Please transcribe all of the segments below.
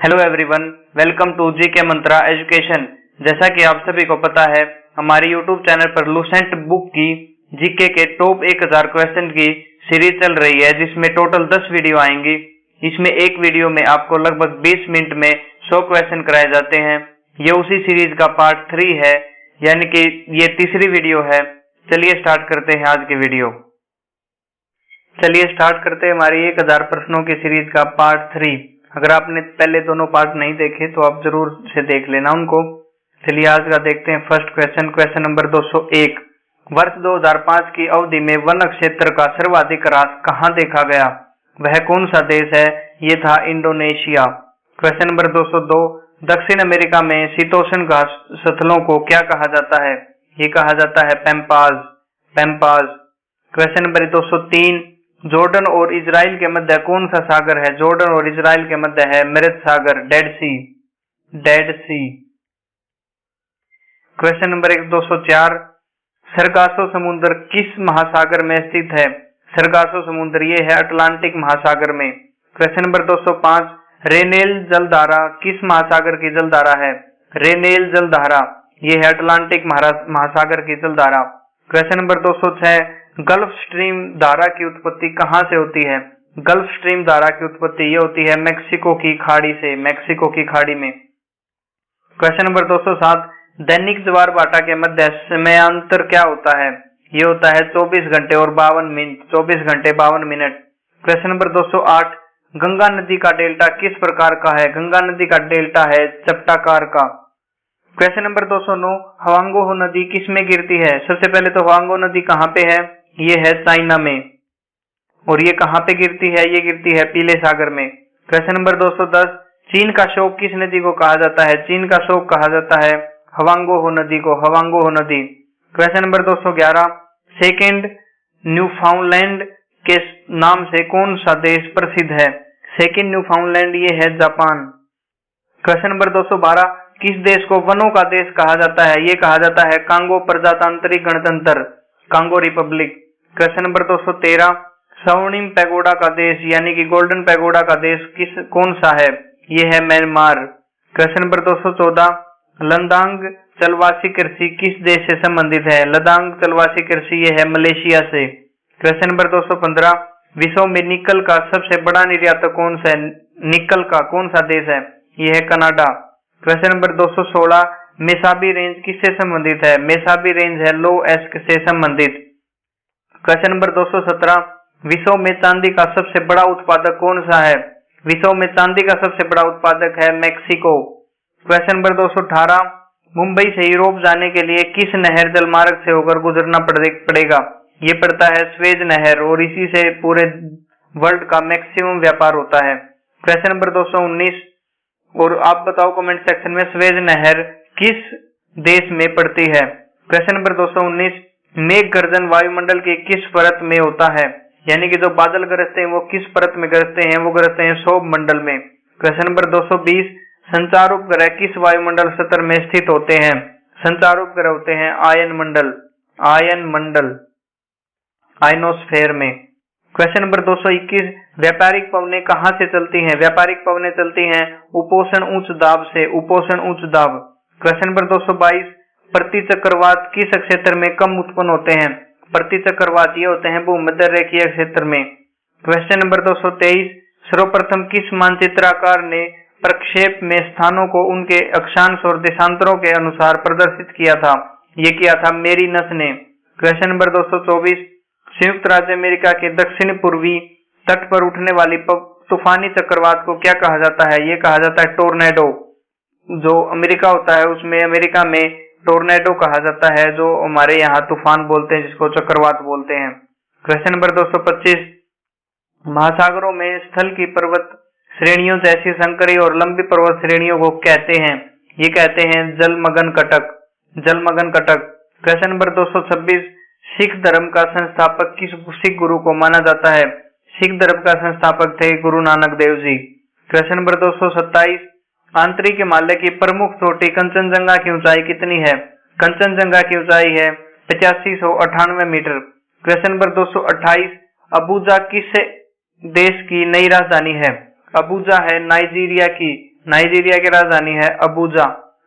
Hello everyone, welcome to GK Mantra education. जैसा कि आप सभी को पता है, हमारे यूट्यूब चैनल पर लूसेंट बुक की जीके के टॉप 1000 क्वेश्चन की सीरीज चल रही है, जिसमें टोटल 10 वीडियो आएंगी। इसमें एक वीडियो में आपको लगभग 20 मिनट में 100 क्वेश्चन कराए जाते हैं। ये उसी सीरीज का पार्ट 3 है, यानी कि ये तीसरी वीडियो है। चलिए स्टार्ट करते हैं आज की वीडियो। चलिए स्टार्ट करते हैं हमारी 1000 प्रश्नों की सीरीज का पार्ट 3। अगर आपने पहले दोनों पार्ट नहीं देखे तो आप जरूर से देख लेना उनको। चलिए आज का देखते हैं फर्स्ट क्वेश्चन नंबर 201। वर्ष 2005 की अवधि में वन क्षेत्र का सर्वाधिक ह्रास कहाँ देखा गया? वह कौन सा देश है? ये था इंडोनेशिया। Question number 202। दक्षिण अमेरिका में शीतोष्ण घास स्थलों को क्या कहा जाता है? ये कहा जाता है पैम्पास। Question number 203। जॉर्डन और इजराइल के मध्य कौन सा सागर है? जॉर्डन और इजराइल के मध्य है मृत सागर, dead sea. Question number 204। Sargasso समुद्र किस महासागर में स्थित है? सरगासो समुद्र ये है अटलांटिक महासागर में। Question number 205। रेनेल जलधारा किस महासागर की जलधारा है? रेनेल जलधारा ये है अटलांटिक महासागर की जलधारा। Question number 206। गल्फ स्ट्रीम धारा की उत्पत्ति कहाँ से होती है? गल्फ स्ट्रीम धारा की उत्पत्ति ये होती है मेक्सिको की खाड़ी में। Question number 207। दैनिक ज्वार भाटा के मध्य समयांतर क्या होता है? ये होता है 24 घंटे और 52 मिनट। Question number 208। गंगा नदी का डेल्टा किस प्रकार का है? गंगा नदी का डेल्टा है चपटाकार का। Question number 209। हवांगो नदी किस में गिरती है? सबसे पहले तो हवांगो नदी कहाँ पे है? ये है चाइना में। और ये कहाँ पे गिरती है? ये गिरती है पीले सागर में। Question number 210। चीन का शोक किस नदी को कहा जाता है? चीन का शोक कहा जाता है हवांगो नदी को, हवांगो नदी। Question number 211। सेकेंड न्यूफाउंडलैंड के नाम से कौन सा देश प्रसिद्ध है? सेकेंड न्यूफाउंडलैंड ये है जापान। Question number 212। किस देश को वनों का देश कहा जाता है? ये कहा जाता है कांगो प्रजातांत्रिक गणतंत्र, कांगो रिपब्लिक। Question number 213। स्वर्णिम पैगोडा का देश यानी कि गोल्डन पैगोडा का देश कौन सा है? ये है म्यांमार। Question number 214। लद्दाख चलवासी कृषि किस देश से संबंधित है? लद्दाख चलवासी कृषि ये है मलेशिया से। Question number 215। विश्व में निकल का सबसे बड़ा निर्यातक कौन सा है? निकल का कौन सा देश है? ये है Canada. Question number 216। Mesabi range किससे संबंधित है? मेसाबी रेंज है लोएस्क से संबंधित। Question number 217। विश्व में चांदी का सबसे बड़ा उत्पादक कौन सा है? विश्व में चांदी का सबसे बड़ा उत्पादक है मैक्सिको। Question number 218। मुंबई से यूरोप जाने के लिए किस नहर जल मार्ग से होकर गुजरना पड़ेगा? ये पड़ता है स्वेज नहर, और इसी से पूरे वर्ल्ड का मैक्सिमम व्यापार होता है। Question number 219। और आप बताओ कमेंट सेक्शन में स्वेज नहर किस देश में पड़ती है? Question number 219। मेघ गर्जन वायुमंडल के किस परत में होता है? यानी कि जो बादल गरजते हैं वो किस परत में गरजते हैं? वो गरजते हैं क्षोभ मंडल में। Question number 220। संचार उपग्रह किस वायुमंडल स्तर में स्थित होते हैं? संचार उपग्रह होते हैं आयनोस्फेयर में। Question number 221। व्यापारिक पवनें कहाँ से चलती हैं? व्यापारिक पवनें चलती हैं उपोषण उच्च दाब से, क्वेश्चन नंबर 222। प्रति चक्रवात किस क्षेत्र में कम उत्पन्न होते हैं? प्रति चक्रवात ये होते हैं भूमध्य रेखीय क्षेत्र में। Question number 223। सर्वप्रथम किस मानचित्रकार ने प्रक्षेप में स्थानों को उनके अक्षांश और देशांतरों के अनुसार प्रदर्शित किया था? ये किया था मेरिनस ने। Question number 224। संयुक्त राज्य अमेरिका के दक्षिण पूर्वी तट पर उठने वाली तूफानी चक्रवात को क्या कहा जाता है? ये कहा जाता है टोर्नेडो। जो अमेरिका होता है उसमें अमेरिका में टोर्नेडो कहा जाता है, जो हमारे यहाँ तूफान बोलते हैं, जिसको चक्रवात बोलते हैं। Question number 225। महासागरों में स्थल की पर्वत श्रेणियों जैसी संकरी और लंबी पर्वत श्रेणियों को कहते हैं? ये कहते हैं जलमग्न कटक। Question number 226। सिख धर्म का संस्थापक किस सिख गुरु को माना जाता है? सिख धर्म का संस्थापक थे गुरु नानक देव जी। Question number 227। आंतरिक हिमालय की प्रमुख चोटी कंचनजंगा की ऊंचाई कितनी है? कंचनजंगा की ऊंचाई है 8598 मीटर। Question number 228। अबूजा किस देश की नई राजधानी है? अबूजा है नाइजीरिया की नाइजीरिया की राजधानी है अबूजा।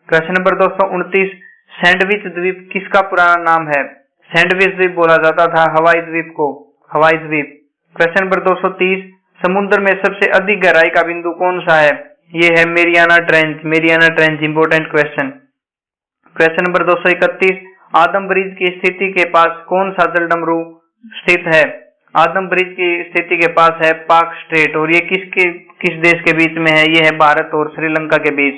क्वेश्चन नंबर 229, सैंडविच द्वीप किसका पुराना नाम है? सैंडविच द्वीप बोला जाता था हवाई द्वीप को, हवाई द्वीप। क्वेश्चन नंबर 230, समुद्र में सबसे अधिक गहराई का बिंदु कौन सा है? ये है Mariana trench, Mariana trench, important question. Question number 231, आदम ब्रिज की स्थिति के पास कौन सा जलडमरू स्थित है? आदम ब्रिज की स्थिति के पास है पाक स्ट्रेट, और ये किस देश के बीच में है? ये है भारत और श्रीलंका के बीच।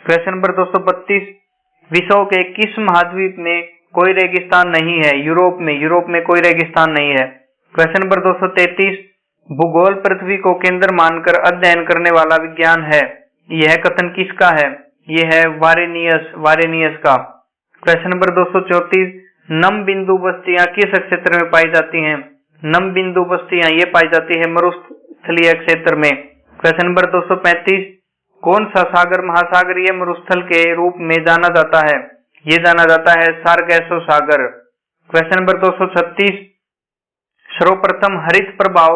क्वेश्चन नंबर 232, विश्व के किस महाद्वीप में कोई रेगिस्तान नहीं है? यूरोप में कोई रेगिस्तान नहीं है। क्वेश्चन नंबर 233, भूगोल पृथ्वी को केंद्र मानकर अध्ययन करने वाला विज्ञान है, यह कथन किसका है? यह है वारेनियस का। क्वेश्चन नंबर 234, नम बिंदु बस्तियां किस क्षेत्र में पाई जाती हैं? नम बिंदु बस्तियां ये पाई जाती है मरुस्थलीय क्षेत्र में। क्वेश्चन नंबर 235, कौन सा सागर महासागरीय मरुस्थल के रूप में जाना जाता है? ये जाना जाता है सारगैसो सागर। क्वेश्चन नंबर 236, सर्वप्रथम हरित प्रभाव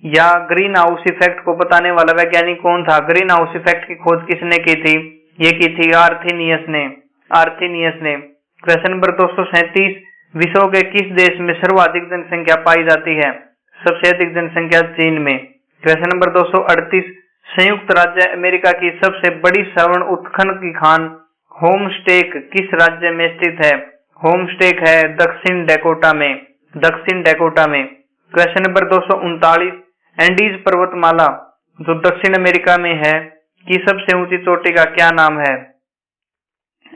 या ग्रीन हाउस इफेक्ट को बताने वाला वैज्ञानिक कौन था? ग्रीन हाउस इफेक्ट की खोज किसने की थी? ये की थी आर्थिनियस ने। क्वेश्चन नंबर 237, विश्व के किस देश में सर्वाधिक जनसंख्या पाई जाती है? सबसे अधिक जनसंख्या चीन में। क्वेश्चन नंबर 238, संयुक्त राज्य अमेरिका की सबसे बड़ी स्वर्ण उत्खनन की खान होमस्टेक किस राज्य में स्थित है? होमस्टेक है दक्षिण डैकोटा में। क्वेश्चन नंबर 239, एंडीज पर्वतमाला जो दक्षिण अमेरिका में है की सबसे ऊंची चोटी का क्या नाम है?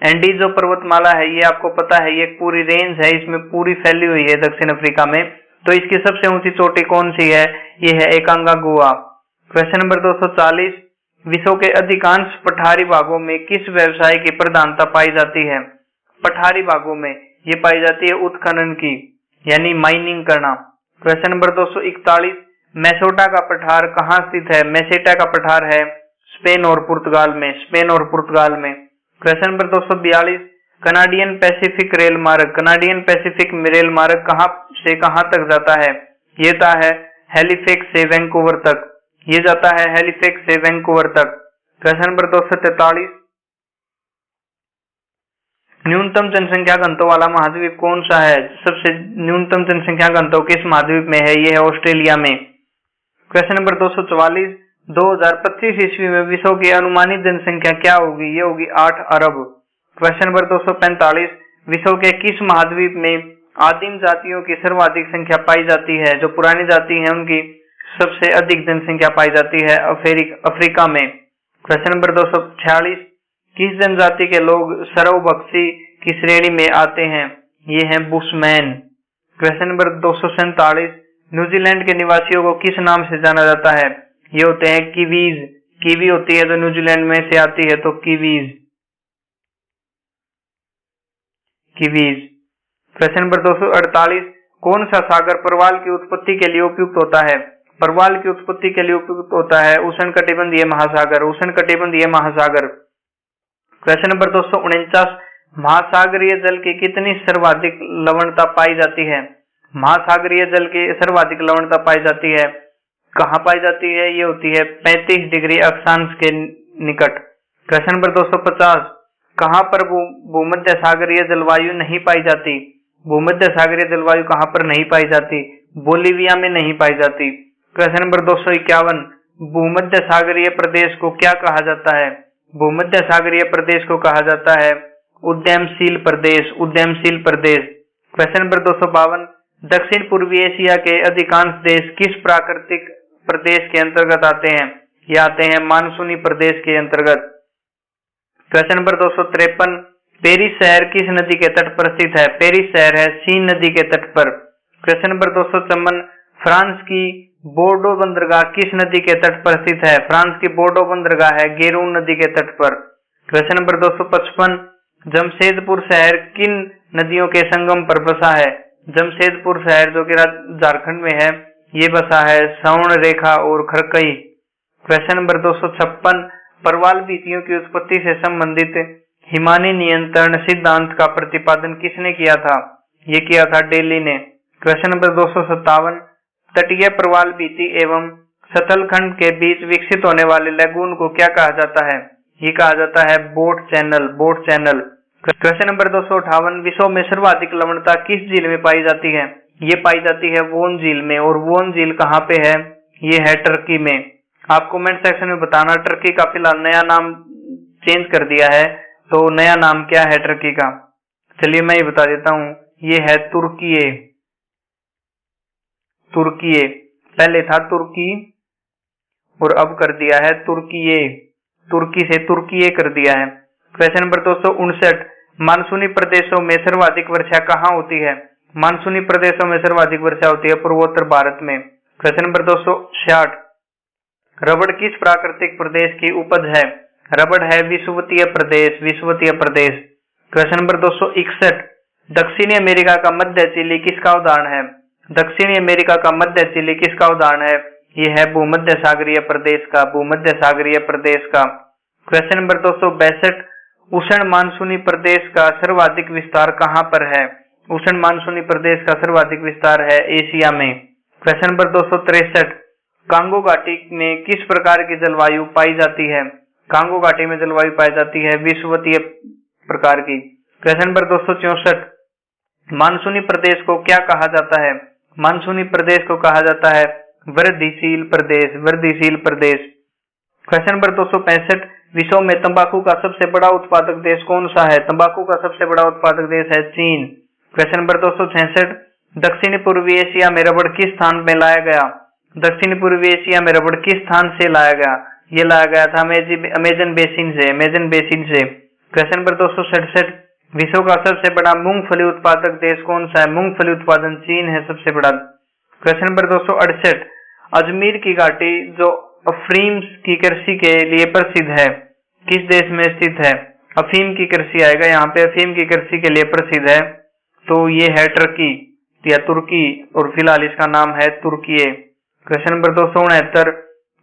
एंडीज जो पर्वतमाला है ये आपको पता है, ये एक पूरी रेंज है, इसमें पूरी फैली हुई है दक्षिण अफ्रीका में। तो इसकी सबसे ऊंची चोटी कौन सी है? ये है एकांगागुआ। क्वेश्चन नंबर 240, विश्व के अधिकांश पठारी भागों में किस व्यवसाय की प्रधानता पाई जाती है? पठारी भागों में ये पाई जाती है उत्खनन की, यानी माइनिंग करना। क्वेश्चन नंबर 241, मेसोटा का पठार कहाँ स्थित है? मेसेटा का पठार है स्पेन और पुर्तगाल में। Question number 242, Canadian Pacific rail मार्ग कहाँ से कहाँ तक जाता है? ये जाता है हैलिफैक्स से वैंकूवर तक। क्वेश्चन नंबर 243, न्यूनतम जनसंख्या घनत्व वाला महाद्वीप कौन सा है? सबसे न्यूनतम जनसंख्या घनत्व किस महाद्वीप में है? ये है ऑस्ट्रेलिया में। क्वेश्चन नंबर 244, 2025 ईस्वी में विश्व की अनुमानित जनसंख्या क्या होगी? ये होगी 8 अरब। क्वेश्चन नंबर 245, विश्व के किस महाद्वीप में आदिम जातियों की सर्वाधिक संख्या पाई जाती है? जो पुरानी जाति है उनकी सबसे अधिक जनसंख्या पाई जाती है अफ्रीका में। क्वेश्चन नंबर 246, किस जनजाति के लोग सर्वभक्षी की श्रेणी में आते हैं? ये हैं बुशमैन। क्वेश्चन नंबर 247, न्यूजीलैंड के निवासियों को किस नाम से जाना जाता है? ये होते हैं कीवीज। कीवी होती है जो न्यूजीलैंड में से आती है, तो कीवीज। क्वेश्चन नंबर 248, कौन सा सागर परवाल की उत्पत्ति के लिए उपयुक्त होता है? परवाल की उत्पत्ति के लिए उपयुक्त होता है उष्णकटिबंधीय महासागर। क्वेश्चन नंबर 249, महासागरीय जल की कितनी सर्वाधिक लवणता पाई जाती है? महासागरीय जल की सर्वाधिक लवणता पाई जाती है, कहाँ पाई जाती है? ये होती है 35 डिग्री अक्षांश के निकट। क्वेश्चन नंबर 250, कहाँ पर भूमध्य सागरीय जलवायु नहीं पाई जाती? भूमध्य सागरीय जलवायु कहाँ पर नहीं पाई जाती? बोलिविया में नहीं पाई जाती। क्वेश्चन नंबर 251, भूमध्य सागरीय प्रदेश को क्या कहा जाता है? भूमध्य सागरीय प्रदेश को कहा जाता है उद्यमशील प्रदेश। क्वेश्चन नंबर 252, दक्षिण पूर्वी एशिया के अधिकांश देश किस प्राकृतिक प्रदेश के अंतर्गत आते हैं? ये आते हैं मानसूनी प्रदेश के अंतर्गत। क्वेश्चन नंबर 253, पेरिस शहर किस नदी के तट पर स्थित है? पेरिस शहर है सीन नदी के तट पर। क्वेश्चन नंबर 254, फ्रांस की बोर्डो बंदरगाह किस नदी के तट पर स्थित है? फ्रांस की बोर्डो बंदरगाह है गेरून नदी के तट पर। क्वेश्चन नंबर 255, जमशेदपुर शहर किन नदियों के संगम पर बसा है? जमशेदपुर शहर जो कि झारखंड में है, ये बसा है स्वर्णरेखा और खरकई। क्वेश्चन नंबर 256, परवाल भित्तियों की उत्पत्ति से संबंधित हिमानी नियंत्रण सिद्धांत का प्रतिपादन किसने किया था? ये किया था डेली ने। क्वेश्चन नंबर 257, तटीय परवाल भित्ति एवं सतलखंड के बीच विकसित होने वाले लैगून को क्या कहा जाता है? ये कहा जाता है boat channel, boat channel. Question number 258, विश्व में सर्वाधिक लवणता किस झील में पाई जाती है? ये पाई जाती है वोन झील में। और वोन झील कहाँ पे है? ये है टर्की में। आप कमेंट सेक्शन में बताना, टर्की का फिलहाल नया नाम चेंज कर दिया है, तो नया नाम क्या है टर्की का? चलिए मैं ये बता देता हूँ, ये है तुर्कीये। तुर्कीये, पहले था तुर्की और अब कर दिया है तुर्कीये, तुर्की से तुर्कीये कर दिया है। क्वेश्चन नंबर 259, मानसूनी प्रदेशों में सर्वाधिक वर्षा कहाँ होती है? मानसूनी प्रदेशों में सर्वाधिक वर्षा होती है पूर्वोत्तर भारत में। क्वेश्चन नंबर 266, रबड़ किस प्राकृतिक प्रदेश की उपज है? रबड़ है विषुवतीय प्रदेश, विषुवतीय प्रदेश। क्वेश्चन नंबर 261, दक्षिणी अमेरिका का मध्य चिली किसका उदाहरण है? दक्षिणी अमेरिका का मध्य चिली किसका उदाहरण है? ये है भूमध्य सागरीय प्रदेश का, भूमध्य सागरीय प्रदेश का। क्वेश्चन नंबर 262, उष्ण मानसूनी प्रदेश का सर्वाधिक विस्तार कहाँ पर है? उष्ण मानसूनी प्रदेश का सर्वाधिक विस्तार है एशिया में। क्वेश्चन नंबर 263, कांगो घाटी में किस प्रकार की जलवायु पाई जाती है? कांगो घाटी में जलवायु पाई जाती है विषुवतीय प्रकार की। क्वेश्चन नंबर 264, मानसूनी प्रदेश को क्या कहा जाता है? मानसूनी प्रदेश को कहा जाता है वृद्धिशील प्रदेश, वृद्धिशील प्रदेश। क्वेश्चन नंबर 265, विश्व में तंबाकू का सबसे बड़ा उत्पादक देश कौन सा है? तंबाकू का सबसे बड़ा उत्पादक देश है चीन। क्वेश्चन नंबर 266, दक्षिणी पूर्वी एशिया में रबड़ किस स्थान में लाया गया? दक्षिणी पूर्वी एशिया में रबड़ किस स्थान से लाया गया? ये लाया गया था अमेजन बेसिन से, अमेजन बेसिन से। क्वेश्चन नंबर 267, विश्व का सबसे बड़ा मूंगफली उत्पादक देश कौन सा है? मूंगफली उत्पादन चीन है सबसे बड़ा। क्वेश्चन नंबर 268, अजमेर की घाटी जो अफीम की कृषि के लिए प्रसिद्ध है, किस देश में स्थित है? अफीम की कृषि आएगा यहाँ पे, अफीम की कृषि के लिए प्रसिद्ध है, तो ये है टर्की या तुर्की, और फिलहाल इसका नाम है तुर्कीये। क्वेश्चन नंबर 269,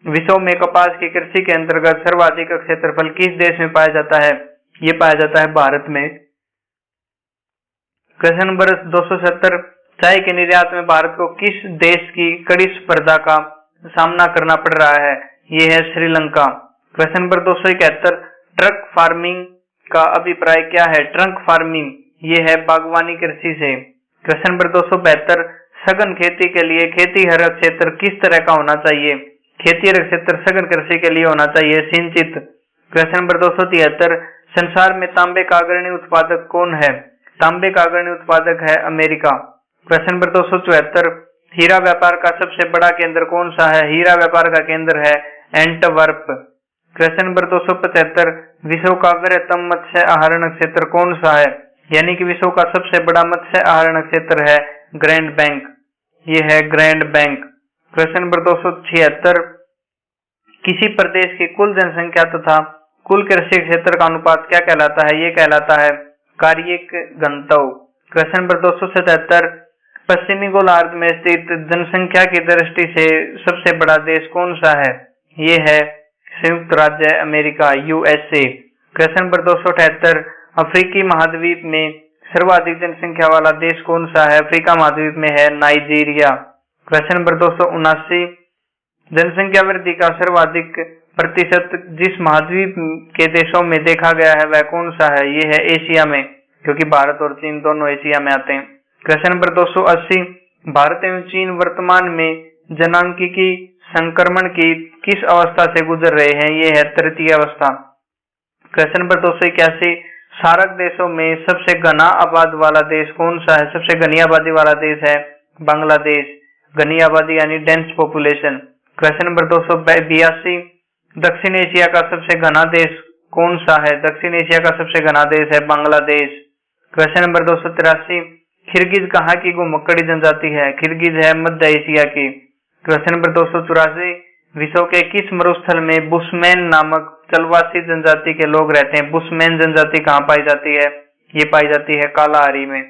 विश्व में कपास की कृषि के अंतर्गत सर्वाधिक क्षेत्रफल किस देश में पाया जाता है? ये पाया जाता है भारत में। क्वेश्चन नंबर 270, चाय के निर्यात में भारत को किस देश की कड़ी स्पर्धा का सामना करना पड़ रहा है? ये है Sri Lanka. Question number 271, truck farming का अभिप्राय क्या है? ट्रक फार्मिंग ये है बागवानी कृषि से। क्वेश्चन नंबर 272, सघन खेती के लिए खेतीहर क्षेत्र किस तरह का होना चाहिए? खेतीहर क्षेत्र सघन कृषि के लिए होना चाहिए सिंचित। क्वेश्चन नंबर 273, संसार में तांबे का अग्रणी उत्पादक कौन है? तांबे का अग्रणी उत्पादक है अमेरिका। क्वेश्चन नंबर 274, हीरा व्यापार का सबसे बड़ा केंद्र कौन सा है? हीरा व्यापार का केंद्र है एंटवर्प। क्वेश्चन नंबर 275, विश्व का बृहत्तम मत्स्य आहरण क्षेत्र कौन सा है? यानी कि विश्व का सबसे बड़ा मत्स्य आहरण क्षेत्र है ग्रैंड बैंक, ये है ग्रैंड बैंक। क्वेश्चन नंबर 276, किसी प्रदेश की कुल जनसंख्या तथा कुल कृषि क्षेत्र का अनुपात क्या कहलाता है? ये कहलाता है कार्यिक घनत्व। क्वेश्चन नंबर 277, पश्चिमी गोलार्ध में स्थित जनसंख्या की दृष्टि से सबसे बड़ा देश कौन सा है? ये है संयुक्त राज्य अमेरिका, यूएसए। क्वेश्चन नंबर 278, अफ्रीकी महाद्वीप में सर्वाधिक जनसंख्या वाला देश कौन सा है? अफ्रीका महाद्वीप में है नाइजीरिया। क्वेश्चन नंबर 279, जनसंख्या वृद्धि का सर्वाधिक प्रतिशत जिस महाद्वीप के देशों में देखा गया है वह कौन सा है? ये है एशिया में, क्योंकि भारत और चीन दोनों एशिया में आते हैं। क्वेश्चन नंबर 280, भारत एवं चीन वर्तमान में जनांकीय संक्रमण की किस अवस्था से गुजर रहे हैं? ये है तृतीय अवस्था। क्वेश्चन नंबर 281, सार्क देशों में सबसे घना आबाद वाला देश कौन सा है? सबसे घनी आबादी वाला देश है बांग्लादेश, घनी आबादी यानी डेंस पॉपुलेशन। क्वेश्चन नंबर 282, दक्षिण एशिया का सबसे घना देश कौन सा है? दक्षिण एशिया का सबसे घना देश है बांग्लादेश। क्वेश्चन नंबर 283, किर्गिज कहाँ की घुमक्कड़ी जनजाति है? किर्गिज है मध्य एशिया की। क्वेश्चन नंबर 284, विश्व के किस मरुस्थल में बुशमैन नामक जलवासी जनजाति के लोग रहते हैं? बुशमैन जनजाति कहाँ पाई जाती है? ये पाई जाती है कालाहारी में,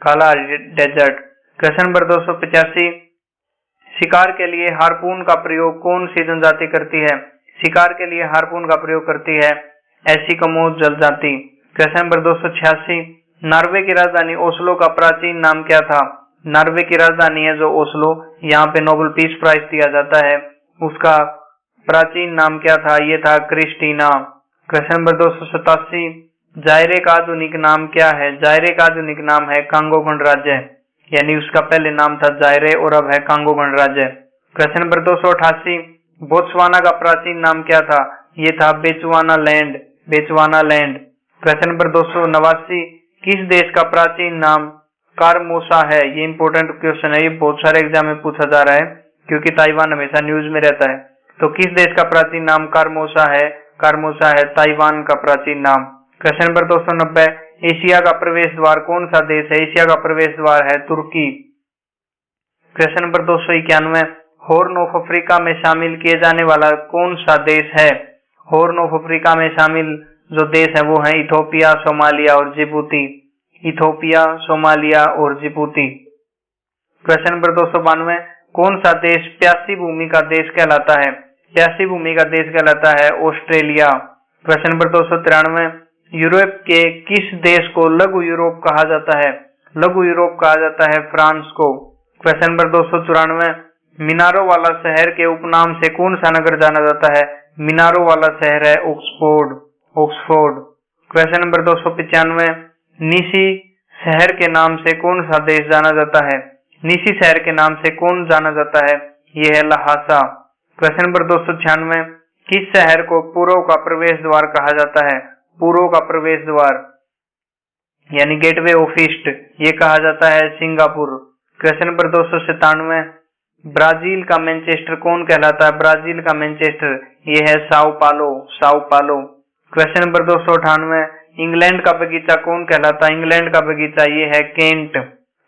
कालाहारी डेजर्ट। क्वेश्चन नंबर 285, शिकार के लिए हार्पून का प्रयोग कौन सी जनजाति करती है? शिकार के लिए हार्पून का प्रयोग करती है एस्किमो जनजाति। क्वेश्चन नंबर 286, नॉर्वे की राजधानी ओस्लो का प्राचीन नाम क्या था? नॉर्वे की राजधानी है जो ओस्लो, यहाँ पे नोबेल पीस प्राइज दिया जाता है उसका प्राचीन नाम क्या था? ये था क्रिस्टीना। क्वेश्चन नंबर 287, जायरे का आधुनिक नाम क्या है? जायरे का आधुनिक नाम है कांगो गणराज्य, यानी उसका पहले नाम था जायरे और अब है कांगो गणराज्य। क्वेश्चन नंबर 288, बोत्सवाना का प्राचीन नाम क्या था? ये था बेचुआना लैंड, बेचुआना लैंड। क्वेश्चन नंबर 289, किस देश का प्राचीन नाम कारमोसा है? ये इंपॉर्टेंट क्वेश्चन है, ये बहुत सारे एग्जाम में पूछा जा रहा है क्योंकि ताइवान हमेशा न्यूज में रहता है। तो किस देश का प्राचीन नाम कारमोसा है? कारमोसा है ताइवान का प्राचीन नाम। क्वेश्चन नंबर 290, एशिया का प्रवेश द्वार कौन सा देश है? एशिया का प्रवेश द्वार है तुर्की। Question number 291, horn of Africa में शामिल किए जाने वाला कौन सा देश है? हॉर्न ऑफ अफ्रीका में शामिल जो देश है वो है इथोपिया, सोमालिया और जिबूती। इथोपिया, सोमालिया और जिबूती। क्वेश्चन नंबर 292, कौन सा देश प्यासी भूमि का देश कहलाता है? प्यासी भूमि का देश कहलाता है ऑस्ट्रेलिया। क्वेश्चन नंबर 293, यूरोप के किस देश को लघु यूरोप कहा जाता है? लघु यूरोप कहा जाता है फ्रांस को। क्वेश्चन नंबर 294, मीनारों वाला शहर के उपनाम से कौन सा नगर जाना जाता है? मीनारों वाला शहर है ऑक्सफोर्ड, ऑक्सफोर्ड। क्वेश्चन नंबर 295, निसी शहर के नाम से कौन सा देश जाना जाता है? निसी शहर के नाम से कौन जाना जाता है? यह है लहासा। क्वेश्चन नंबर 296, किस शहर को पूर्व का प्रवेश द्वार कहा जाता है? पूर्व का प्रवेश द्वार यानी गेटवे ऑफ ईस्ट, ये कहा जाता है सिंगापुर। क्वेश्चन नंबर 297, ब्राजील का मैनचेस्टर कौन कहलाता है? ब्राजील का मैनचेस्टर ये है साओ पालो, साओ पालो। क्वेश्चन नंबर 298, इंग्लैंड का बगीचा कौन कहलाता है? इंग्लैंड का बगीचा ये है केंट।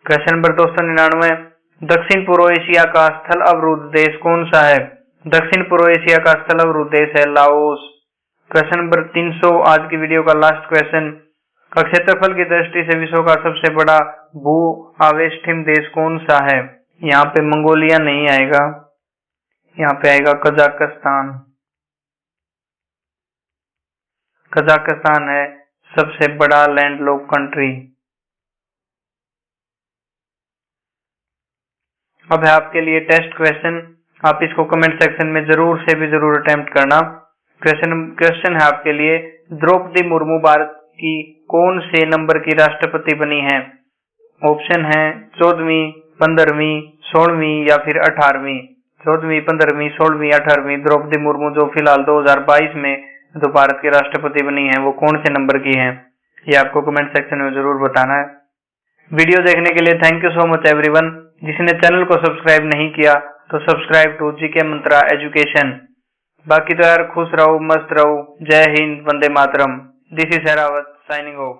क्वेश्चन नंबर 299, दक्षिण पूर्व एशिया का स्थल अवरुद्ध देश कौन सा है? दक्षिण पूर्व एशिया का स्थल अवरुद्ध देश है लाओस। क्वेश्चन नंबर 300, आज की वीडियो का लास्ट क्वेश्चन, क्षेत्रफल की दृष्टि से विश्व का सबसे बड़ा भू आवेष्टित देश कौन सा है? यहाँ पे मंगोलिया नहीं आएगा, यहाँ पे आएगा कजाकिस्तान। कजाकिस्तान है सबसे बड़ा लैंडलॉक कंट्री। अब है आपके लिए टेस्ट क्वेश्चन, आप इसको कमेंट सेक्शन में जरूर से भी जरूर अटेम्प्ट करना। क्वेश्चन है आपके लिए, द्रौपदी मुर्मू भारत की कौन से नंबर की राष्ट्रपति बनी है? ऑप्शन है 14वीं, 15वीं, 16वीं या फिर 18वीं। 14वीं, 15वीं, 16वीं, 18वीं द्रौपदी मुर्मू जो फिलहाल 2022 में जो भारत की राष्ट्रपति बनी है वो कौन से नंबर की है? ये आपको कमेंट सेक्शन में जरूर बताना है। वीडियो देखने के लिए thank you so much everyone. जिसने चैनल को सब्सक्राइब नहीं किया तो subscribe to GK Mantra education. बाकी तो यार खुश रहो, मस्त रहो। जय हिंद, वंदे मातरम। दिस इज हैरावत साइनिंग ऑफ।